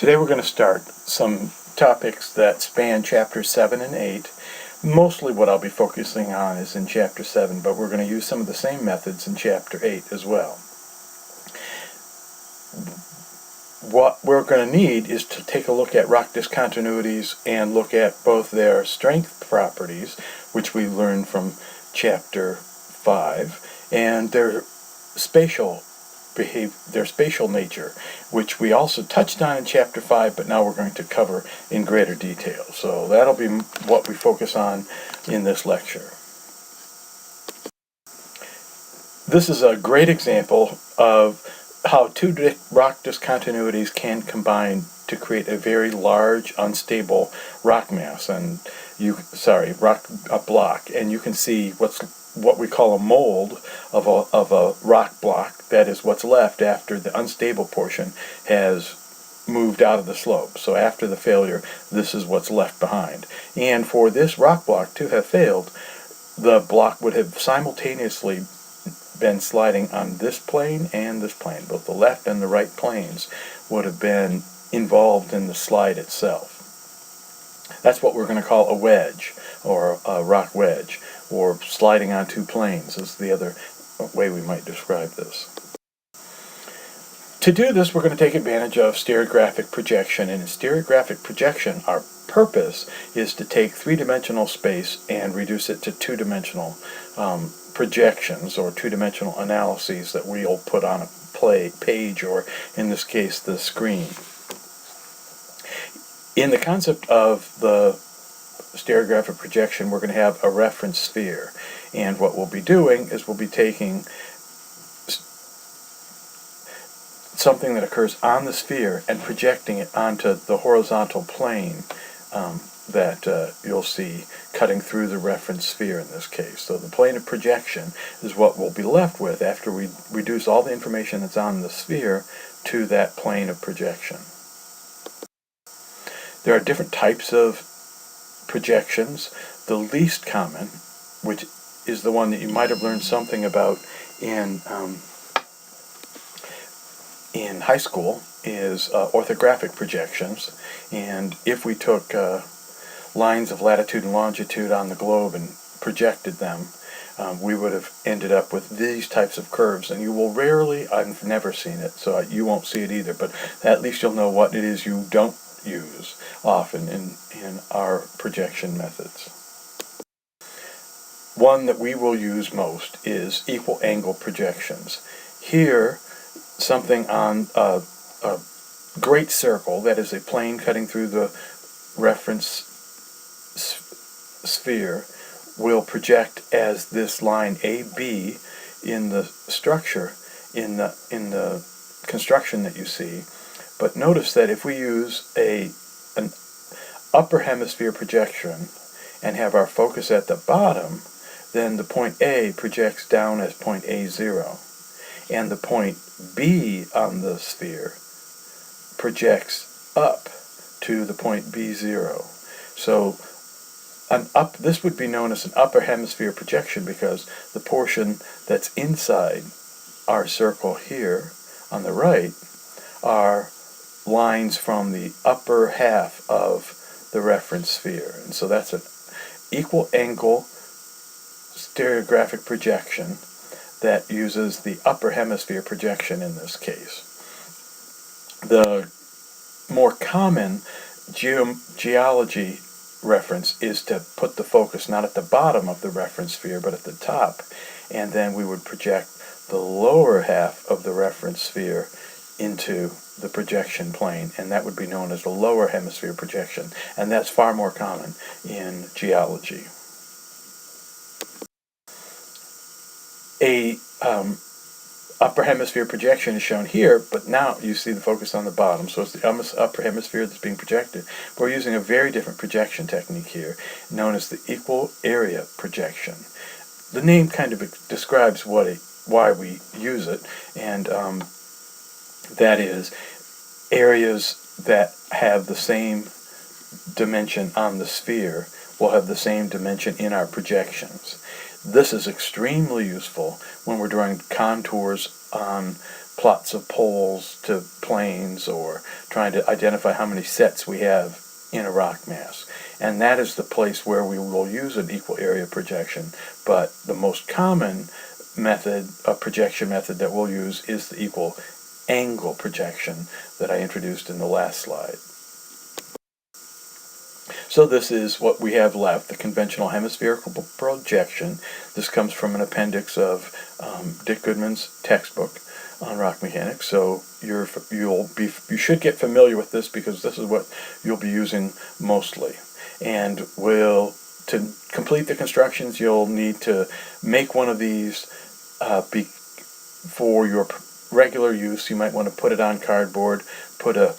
Today we're going to start some topics that span Chapter 7 and 8. Mostly what I'll be focusing on is in Chapter 7, but we're going to use some of the same methods in Chapter 8 as well. What we're going to need is to take a look at rock discontinuities and look at both their strength properties, which we learned from Chapter 5, and their spatial nature, which we also touched on in Chapter 5, but now we're going to cover in greater detail. So that'll be what we focus on in this lecture. This is a great example of how two rock discontinuities can combine to create a very large, unstable rock mass, and rock block. And you can see what we call a mold of a rock block. That is what's left after the unstable portion has moved out of the slope. So after the failure, this is what's left behind. And for this rock block to have failed, the block would have simultaneously been sliding on this plane and this plane. Both the left and the right planes would have been involved in the slide itself. That's what we're going to call a wedge, or a rock wedge, or sliding on two planes is the other way we might describe this. To do this, we're going to take advantage of stereographic projection. And in stereographic projection, our purpose is to take three-dimensional space and reduce it to two-dimensional projections, or two-dimensional analyses that we'll put on a page, or in this case, the screen. In the concept of the stereographic projection, we're going to have a reference sphere. And what we'll be doing is we'll be taking something that occurs on the sphere and projecting it onto the horizontal plane that you'll see cutting through the reference sphere in this case. So the plane of projection is what we'll be left with after we reduce all the information that's on the sphere to that plane of projection. There are different types of projections. The least common, which is the one that you might have learned something about in high school, is orthographic projections. And if we took lines of latitude and longitude on the globe and projected them, we would have ended up with these types of curves. And you will rarely, I've never seen it, so you won't see it either, but at least you'll know what it is you don't use often in our projection methods. One that we will use most is equal angle projections. Here, something on a great circle, that is a plane cutting through the reference sphere, will project as this line AB in the structure, in the construction that you see. But notice that if we use an upper hemisphere projection and have our focus at the bottom, then the point A projects down as point A0. And the point B on the sphere projects up to the point B0. So this would be known as an upper hemisphere projection, because the portion that's inside our circle here on the right are lines from the upper half of the reference sphere. And so that's an equal angle stereographic projection that uses the upper hemisphere projection in this case. The more common geology reference is to put the focus not at the bottom of the reference sphere but at the top, and then we would project the lower half of the reference sphere into the projection plane, and that would be known as the lower hemisphere projection, and that's far more common in geology. A upper hemisphere projection is shown here, but now you see the focus on the bottom, so it's the upper hemisphere that's being projected. We're using a very different projection technique here, known as the equal area projection. The name kind of describes why we use it, and that is areas that have the same dimension on the sphere will have the same dimension in our projections. This is extremely useful when we're drawing contours on plots of poles to planes, or trying to identify how many sets we have in a rock mass. And that is the place where we will use an equal area projection. But the most common method, a projection method that we'll use, is the equal angle projection that I introduced in the last slide. So this is what we have left, the conventional hemispherical projection. This comes from an appendix of Dick Goodman's textbook on rock mechanics. So you should get familiar with this, because this is what you'll be using mostly. And to complete the constructions, you'll need to make one of these for your regular use. You might want to put it on cardboard, put a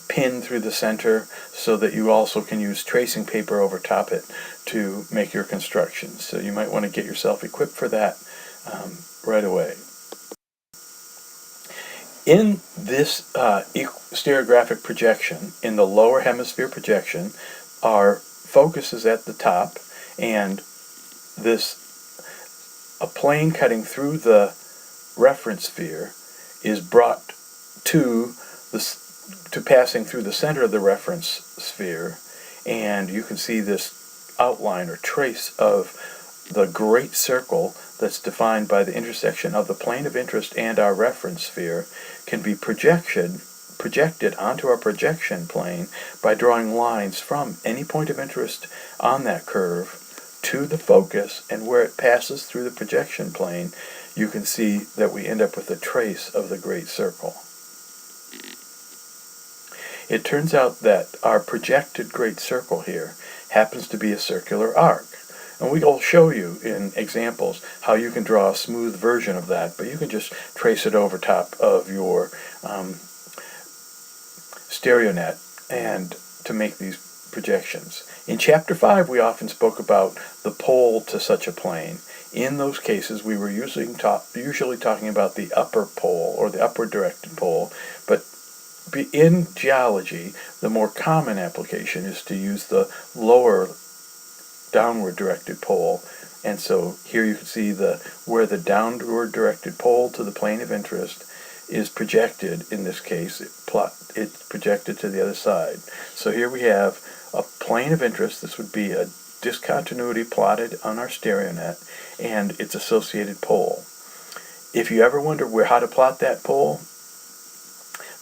pin through the center, so that you also can use tracing paper over top it to make your constructions. So you might want to get yourself equipped for that right away. In this stereographic projection, in the lower hemisphere projection, our focus is at the top, and a plane cutting through the reference sphere is brought to passing through the center of the reference sphere, and you can see this outline or trace of the great circle that's defined by the intersection of the plane of interest and our reference sphere can be projected onto our projection plane by drawing lines from any point of interest on that curve to the focus, and where it passes through the projection plane, you can see that we end up with a trace of the great circle. It turns out that our projected great circle here happens to be a circular arc. And we will show you in examples how you can draw a smooth version of that, but you can just trace it over top of your stereo net and to make these projections. In Chapter 5, we often spoke about the pole to such a plane. In those cases, we were usually talking about the upper pole, or the upward directed pole, but in geology, the more common application is to use the lower downward directed pole. And so here you can see where the downward directed pole to the plane of interest is projected. In this case, it's projected to the other side. So here we have a plane of interest. This would be a discontinuity plotted on our stereo net, and its associated pole. If you ever wonder how to plot that pole,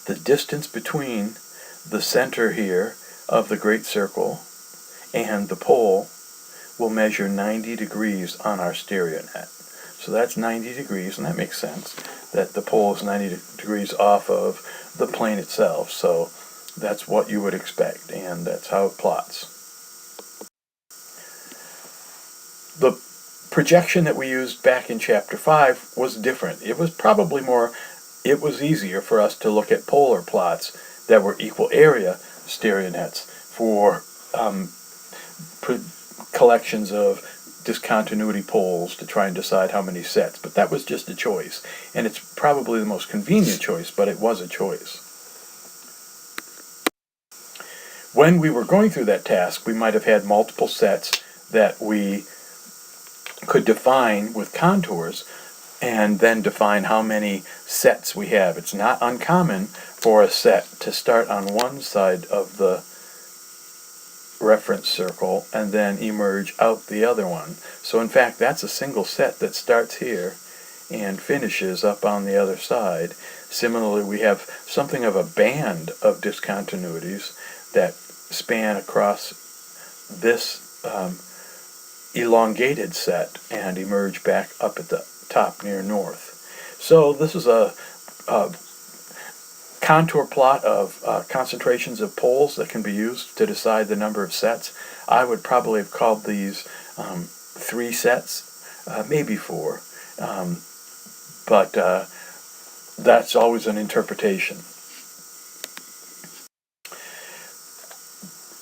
the distance between the center here of the great circle and the pole will measure 90 degrees on our stereo net. So that's 90 degrees, and that makes sense, that the pole is 90 degrees off of the plane itself. So that's what you would expect, and that's how it plots. The projection that we used back in Chapter 5 was different. It was easier for us to look at polar plots that were equal area stereo nets for collections of discontinuity poles to try and decide how many sets. But that was just a choice, and it's probably the most convenient choice, but it was a choice. When we were going through that task, we might have had multiple sets that we could define with contours, and then define how many sets we have. It's not uncommon for a set to start on one side of the reference circle and then emerge out the other one. So in fact, that's a single set that starts here and finishes up on the other side. Similarly, we have something of a band of discontinuities that span across this elongated set and emerge back up at the top near north. So this is a contour plot of concentrations of poles that can be used to decide the number of sets. I would probably have called these 3 sets, maybe 4, but that's always an interpretation.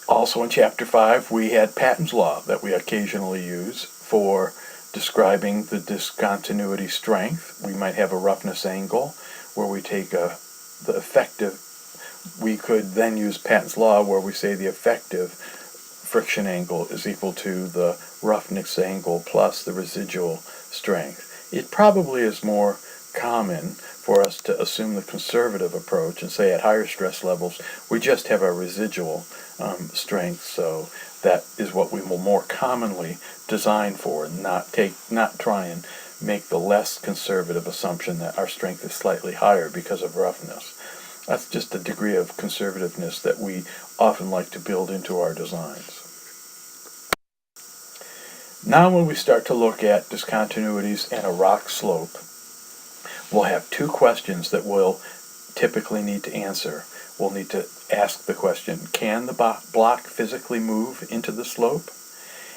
Also in Chapter 5, we had Patton's Law that we occasionally use for describing the discontinuity strength. We might have a roughness angle where we take the effective. We could then use Patton's Law where we say the effective friction angle is equal to the roughness angle plus the residual strength. It probably is more common for us to assume the conservative approach and say at higher stress levels we just have a residual strength, so that is what we will more commonly design for, not try and make the less conservative assumption that our strength is slightly higher because of roughness. That's just a degree of conservativeness that we often like to build into our designs. Now when we start to look at discontinuities and a rock slope, we'll have two questions that we'll typically need to answer. We'll need to ask the question, can the block physically move into the slope?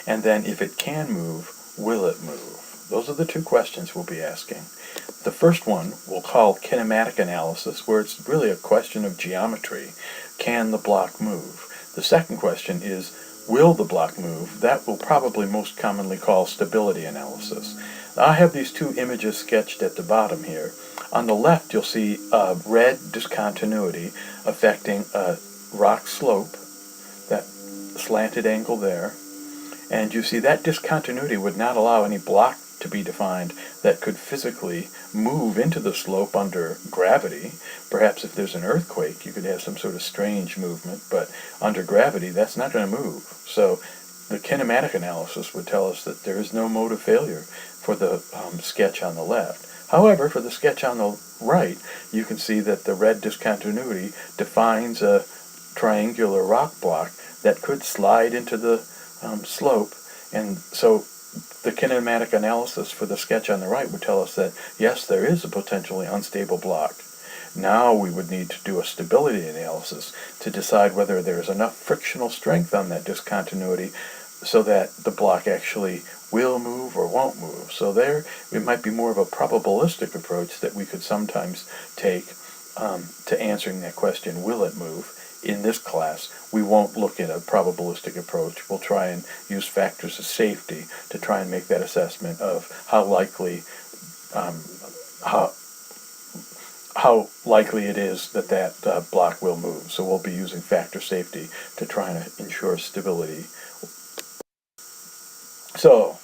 And then if it can move, will it move? Those are the two questions we'll be asking. The first one we'll call kinematic analysis, where it's really a question of geometry. Can the block move? The second question is, will the block move? That we'll probably most commonly call stability analysis. Now, I have these two images sketched at the bottom here. On the left you'll see a red discontinuity affecting a rock slope, that slanted angle there, and you see that discontinuity would not allow any block to be defined that could physically move into the slope under gravity. Perhaps if there's an earthquake you could have some sort of strange movement, but under gravity that's not going to move. So the kinematic analysis would tell us that there is no mode of failure for the sketch on the left. However, for the sketch on the right, you can see that the red discontinuity defines a triangular rock block that could slide into the slope, and so the kinematic analysis for the sketch on the right would tell us that, yes, there is a potentially unstable block. Now we would need to do a stability analysis to decide whether there is enough frictional strength on that discontinuity so that the block actually will move or won't move. So there, it might be more of a probabilistic approach that we could sometimes take to answering that question, will it move? In this class, we won't look at a probabilistic approach. We'll try and use factors of safety to try and make that assessment of how likely it is that that block will move. So we'll be using factor safety to try and ensure stability. So,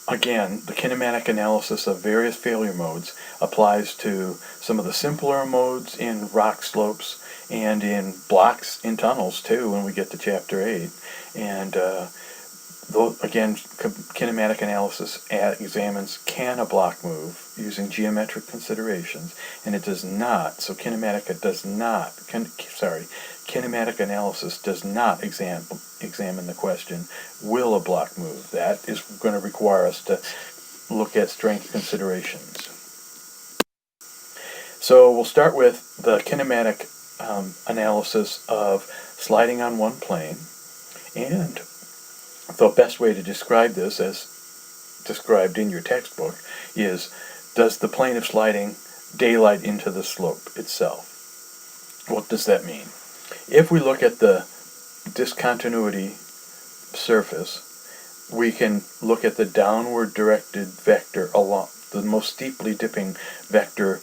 again, the kinematic analysis of various failure modes applies to some of the simpler modes in rock slopes and in blocks in tunnels too when we get to Chapter 8. And again, kinematic analysis examines, can a block move using geometric considerations, and it does not. So kinematic analysis does not examine the question, will a block move? That is going to require us to look at strength considerations. So we'll start with the kinematic analysis of sliding on one plane, and the best way to describe this, as described in your textbook, is, does the plane of sliding daylight into the slope itself? What does that mean? If we look at the discontinuity surface, we can look at the downward directed vector along the most steeply dipping vector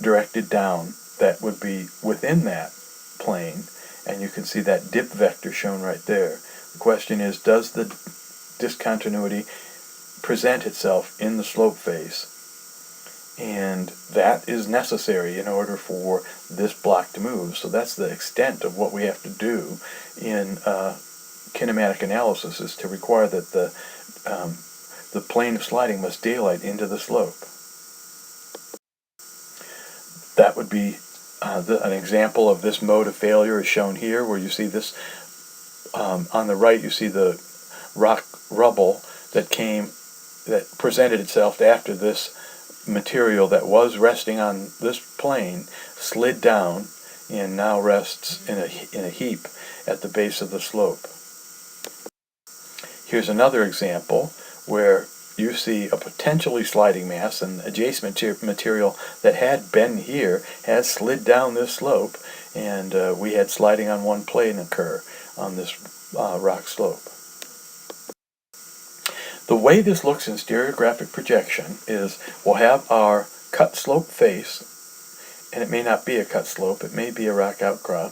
directed down that would be within that plane, and you can see that dip vector shown right there. The question is, does the discontinuity present itself in the slope face? And that is necessary in order for this block to move. So that's the extent of what we have to do in kinematic analysis, is to require that the plane of sliding must daylight into the slope. That would be an example of this mode of failure is shown here, where you see this on the right. You see the rock rubble that presented itself after this material that was resting on this plane slid down and now rests in a heap at the base of the slope. Here's another example where you see a potentially sliding mass, and adjacent material that had been here has slid down this slope, and we had sliding on one plane occur on this rock slope. The way this looks in stereographic projection is we'll have our cut slope face, and it may not be a cut slope, it may be a rock outcrop,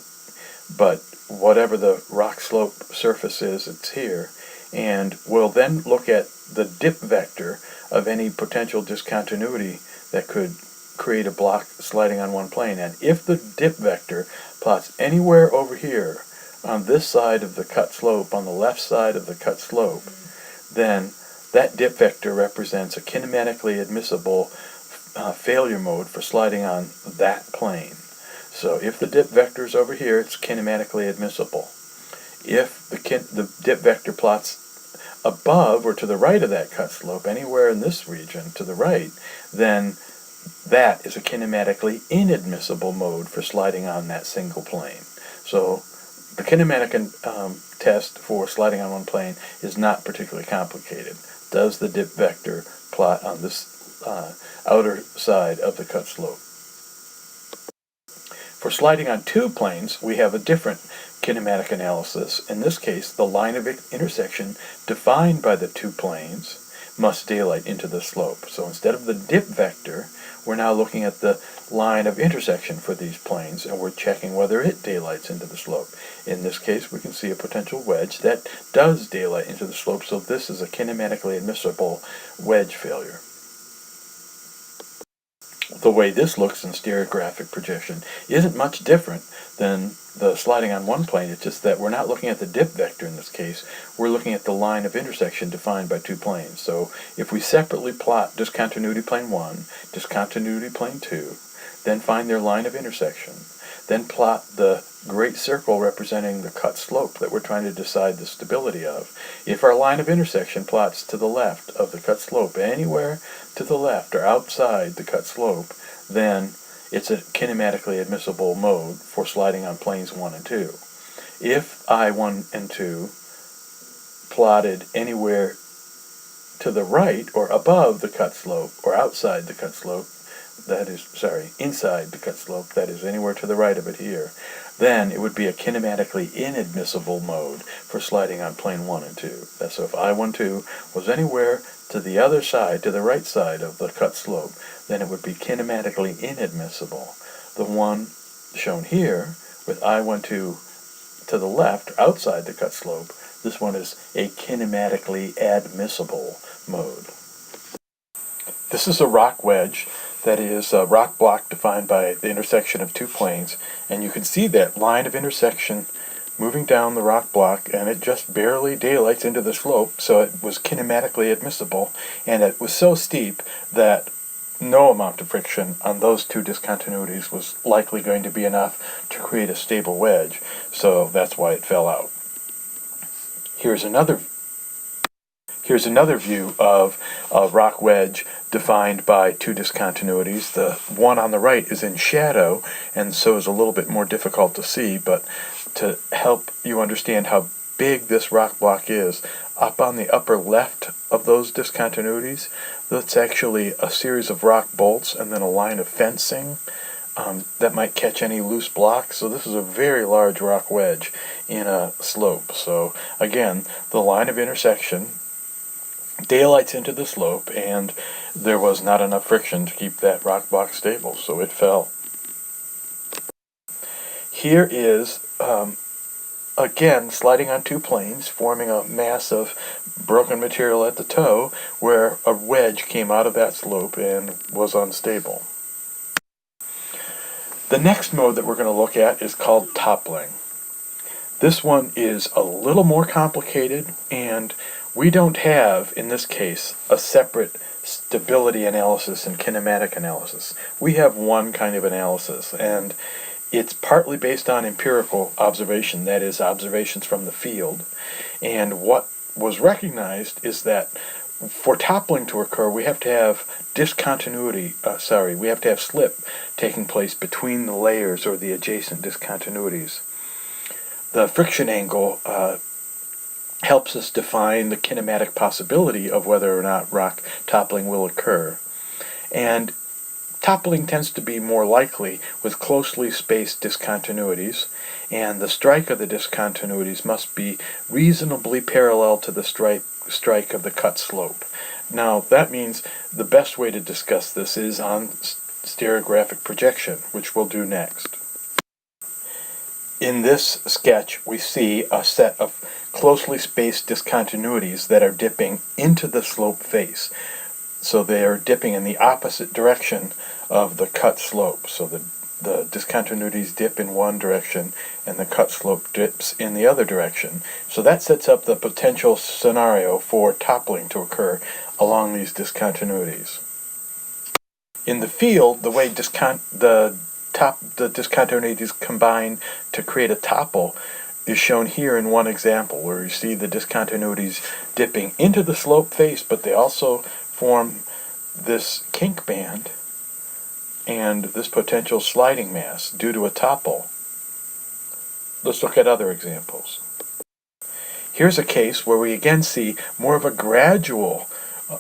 but whatever the rock slope surface is, it's here. And we'll then look at the dip vector of any potential discontinuity that could create a block sliding on one plane. And if the dip vector plots anywhere over here on this side of the cut slope, on the left side of the cut slope, then that dip vector represents a kinematically admissible failure mode for sliding on that plane. So if the dip vector is over here, it's kinematically admissible. If the dip vector plots above or to the right of that cut slope, anywhere in this region to the right, then that is a kinematically inadmissible mode for sliding on that single plane. So the kinematic test for sliding on one plane is not particularly complicated. Does the dip vector plot on this outer side of the cut slope? For sliding on two planes, we have a different kinematic analysis. In this case, the line of intersection defined by the two planes must daylight into the slope. So instead of the dip vector, we're now looking at the line of intersection for these planes, and we're checking whether it daylights into the slope. In this case, we can see a potential wedge that does daylight into the slope, so this is a kinematically admissible wedge failure. The way this looks in stereographic projection isn't much different than the sliding on one plane. It's just that we're not looking at the dip vector in this case. We're looking at the line of intersection defined by two planes. So if we separately plot discontinuity plane 1, discontinuity plane 2, then find their line of intersection, then plot the great circle representing the cut slope that we're trying to decide the stability of. If our line of intersection plots to the left of the cut slope, anywhere to the left or outside the cut slope, then it's a kinematically admissible mode for sliding on planes 1 and 2. If I1 and 2 plotted anywhere to the right or above the cut slope or outside the cut slope, inside the cut slope, that is anywhere to the right of it here, then it would be a kinematically inadmissible mode for sliding on plane 1 and 2. So if I12 was anywhere to the other side, to the right side of the cut slope, then it would be kinematically inadmissible. The one shown here with I12 to the left, or outside the cut slope, this one is a kinematically admissible mode. This is a rock wedge. That is a rock block defined by the intersection of two planes, and you can see that line of intersection moving down the rock block, and it just barely daylights into the slope, so it was kinematically admissible, and it was so steep that no amount of friction on those two discontinuities was likely going to be enough to create a stable wedge, so that's why it fell out. Here's another view of a rock wedge defined by two discontinuities. The one on the right is in shadow and so is a little bit more difficult to see, but to help you understand how big this rock block is, up on the upper left of those discontinuities, that's actually a series of rock bolts and then a line of fencing that might catch any loose blocks. So this is a very large rock wedge in a slope. So again, the line of intersection daylights into the slope, and there was not enough friction to keep that rock block stable, so it fell. Here is, again, sliding on two planes, forming a mass of broken material at the toe, where a wedge came out of that slope and was unstable. The next mode that we're going to look at is called toppling. This one is a little more complicated, and we don't have, in this case, a separate stability analysis and kinematic analysis. We have one kind of analysis, and it's partly based on empirical observation, that is, observations from the field. And what was recognized is that for toppling to occur, we have to have we have to have slip taking place between the layers or the adjacent discontinuities. The friction angle helps us define the kinematic possibility of whether or not rock toppling will occur. And toppling tends to be more likely with closely spaced discontinuities, and the strike of the discontinuities must be reasonably parallel to the strike of the cut slope. Now, that means the best way to discuss this is on stereographic projection, which we'll do next. In this sketch, we see a set of closely spaced discontinuities that are dipping into the slope face. So they are dipping in the opposite direction of the cut slope. So the discontinuities dip in one direction and the cut slope dips in the other direction. So that sets up the potential scenario for toppling to occur along these discontinuities. In the field, the way the discontinuities combine to create a topple is shown here in one example, where you see the discontinuities dipping into the slope face, but they also form this kink band and this potential sliding mass due to a topple. Let's look at other examples. Here's a case where we again see more of a gradual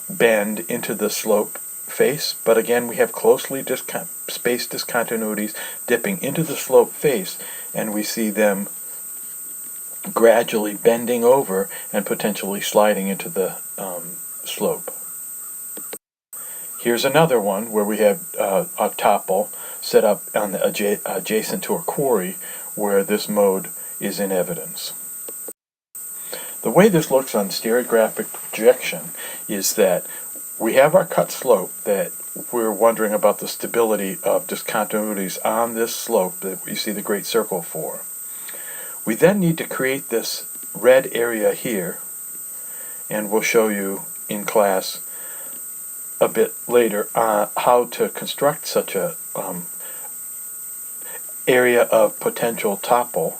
bend into the slope face, but again we have closely spaced discontinuities dipping into the slope face, and we see them gradually bending over and potentially sliding into the slope. Here's another one where we have a topple set up on the adjacent to a quarry where this mode is in evidence. The way this looks on stereographic projection is that we have our cut slope that we're wondering about the stability of discontinuities on this slope that we see the great circle for. We then need to create this red area here, and we'll show you in class a bit later how to construct such a area of potential topple.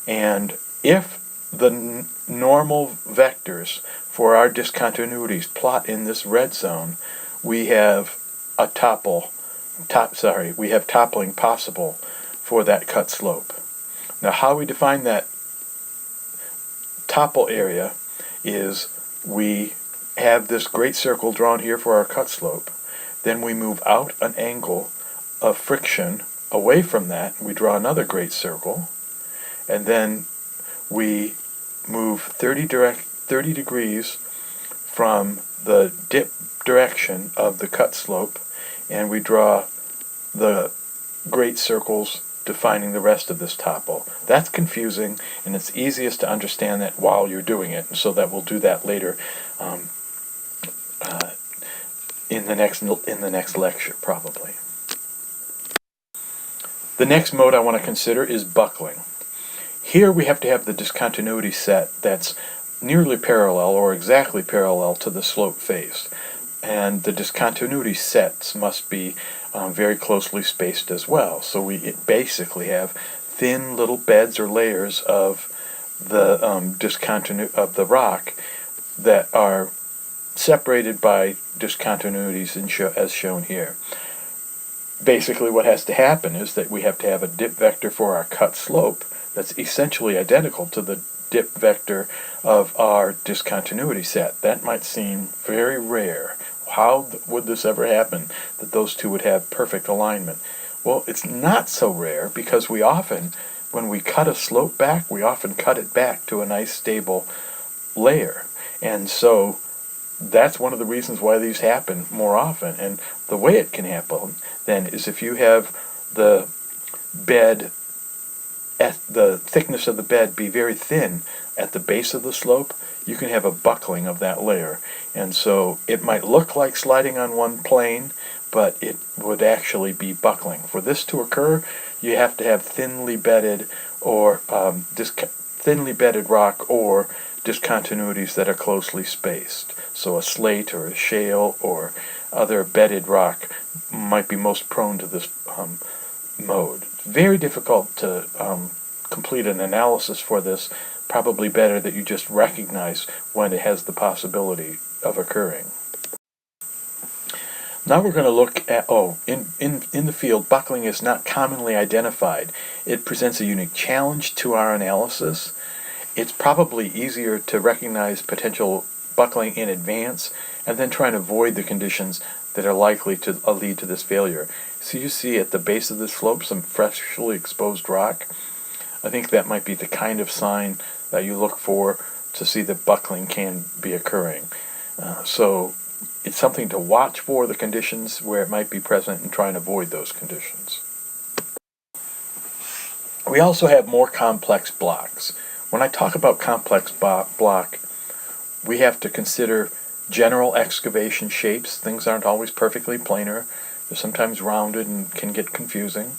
And if the normal vectors for our discontinuities plot in this red zone, we have a we have toppling possible for that cut slope. Now, how we define that topple area is we have this great circle drawn here for our cut slope. Then we move out an angle of friction away from that. We draw another great circle. And then we move 30 degrees from the dip direction of the cut slope, and we draw the great circles defining the rest of this topple. That's confusing, and it's easiest to understand that while you're doing it, and so that we'll do that later in the next lecture, probably. The next mode I want to consider is buckling. Here we have to have the discontinuity set that's nearly parallel or exactly parallel to the slope face, and the discontinuity sets must be very closely spaced as well. So we basically have thin little beds or layers of the of the rock that are separated by discontinuities as shown here. Basically what has to happen is that we have to have a dip vector for our cut slope that's essentially identical to the dip vector of our discontinuity set. That might seem very rare. How would this ever happen, that those two would have perfect alignment? Well, it's not so rare because we often, when we cut a slope back, we often cut it back to a nice stable layer. And so that's one of the reasons why these happen more often. And the way it can happen then is if you have the bed, the thickness of the bed be very thin at the base of the slope, you can have a buckling of that layer. And so it might look like sliding on one plane, but it would actually be buckling. For this to occur, you have to have thinly bedded rock or discontinuities that are closely spaced. So a slate or a shale or other bedded rock might be most prone to this mode. Very difficult to complete an analysis for this. Probably better that you just recognize when it has the possibility of occurring. Now we're going to look at, in the field, buckling is not commonly identified. It presents a unique challenge to our analysis. It's probably easier to recognize potential buckling in advance and then try and avoid the conditions that are likely to lead to this failure. So you see at the base of the slope some freshly exposed rock. I think that might be the kind of sign that you look for to see that buckling can be occurring. So it's something to watch for, the conditions where it might be present, and try and avoid those conditions. We also have more complex blocks. When I talk about complex block, we have to consider general excavation shapes. Things aren't always perfectly planar. They're sometimes rounded and can get confusing.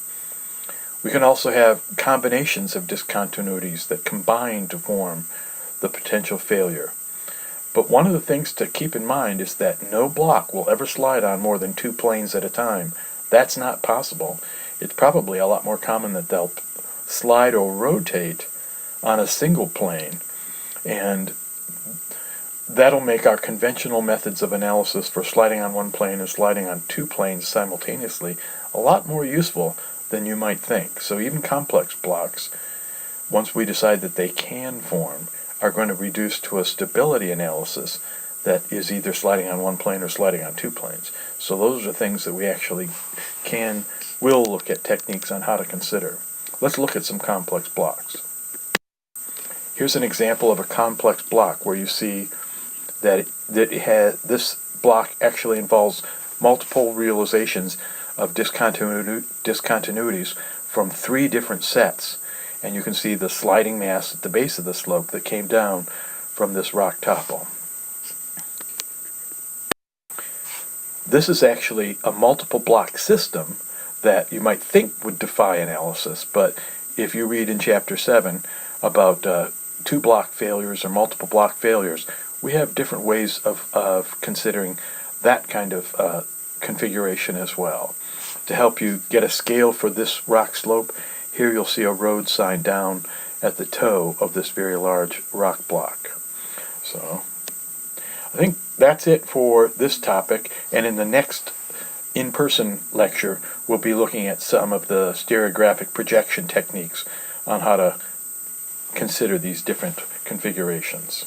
We can also have combinations of discontinuities that combine to form the potential failure. But one of the things to keep in mind is that no block will ever slide on more than 2 planes at a time. That's not possible. It's probably a lot more common that they'll slide or rotate on a single plane, and that'll make our conventional methods of analysis for sliding on one plane and sliding on 2 planes simultaneously a lot more useful than you might think. So even complex blocks, once we decide that they can form, are going to reduce to a stability analysis that is either sliding on one plane or sliding on 2 planes. So those are things that we actually will look at techniques on how to consider. Let's look at some complex blocks. Here's an example of a complex block where you see that this block actually involves multiple realizations of discontinuities from 3 different sets. And you can see the sliding mass at the base of the slope that came down from this rock topple. This is actually a multiple block system that you might think would defy analysis, but if you read in Chapter 7 about 2 block failures or multiple block failures, we have different ways of considering that kind of configuration as well. To help you get a scale for this rock slope, here you'll see a road sign down at the toe of this very large rock block. So I think that's it for this topic, and in the next in-person lecture we'll be looking at some of the stereographic projection techniques on how to consider these different configurations.